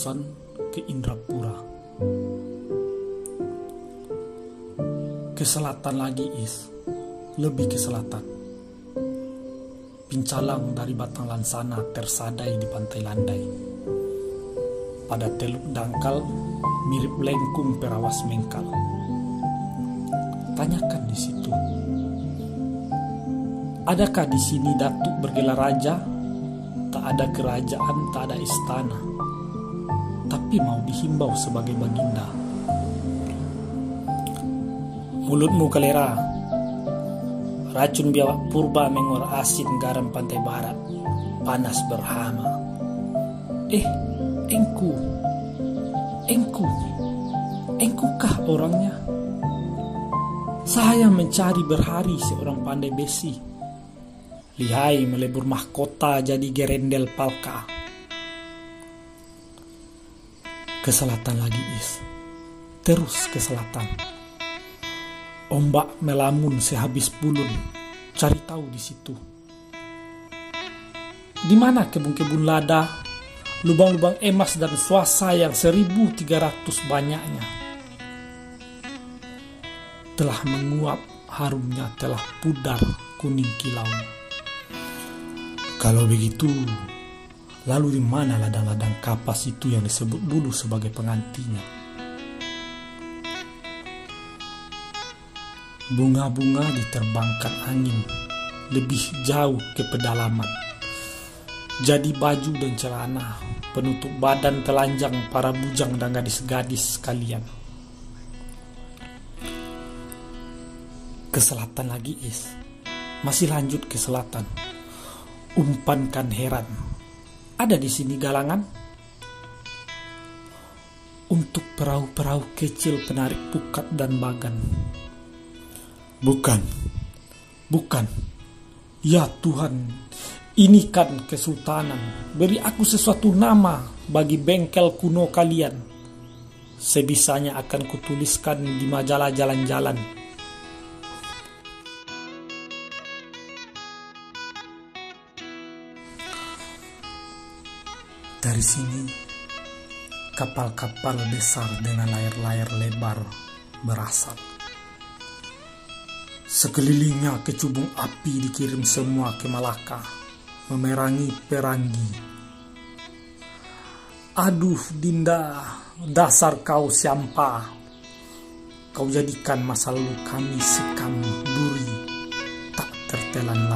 utusan ke Indrapura. Ke selatan lagi, lebih ke selatan. Pincalang dari Batang Lansana tersadai di pantai Landai. Pada teluk dangkal mirip lengkung perawas mengkal. Tanyakan di situ. Adakah di sini datuk bergelar raja? Tak ada kerajaan, tak ada istana, tapi mau dihimbau sebagai baginda. Mulutmu kelera, racun biawak purba mengor asin garam pantai barat, panas berhama. Engkukah orangnya? Saya mencari berhari seorang pandai besi. Lihai melebur mahkota jadi gerendel palka. Ke selatan lagi, terus ke selatan. Ombak melamun sehabis bulun. Cari tahu di situ. Di mana kebun-kebun lada, lubang-lubang emas dan swasa yang 1.300 banyaknya. Telah menguap, harumnya telah pudar kuning kilaunya. Kalau begitu, lalu di mana ladang-ladang kapas itu yang disebut dulu sebagai pengantinya? Bunga-bunga diterbangkan angin lebih jauh ke pedalaman. Jadi baju dan celana penutup badan telanjang para bujang dan gadis-gadis sekalian. Ke selatan lagi, masih lanjut ke selatan. Umpankan heran. Ada di sini galangan untuk perahu-perahu kecil penarik pukat dan bagan. Bukan. Ya Tuhan, ini kan kesultanan. Beri aku sesuatu nama bagi bengkel kuno kalian. Sebisanya akan kutuliskan di majalah jalan-jalan. Dari sini, kapal-kapal besar dengan layar-layar lebar berasal. Sekelilingnya kecubung api dikirim semua ke Malaka, memerangi Perangi. Aduh Dinda, dasar kau siampa. Kau jadikan masa lalu kami sekam duri, tak tertelan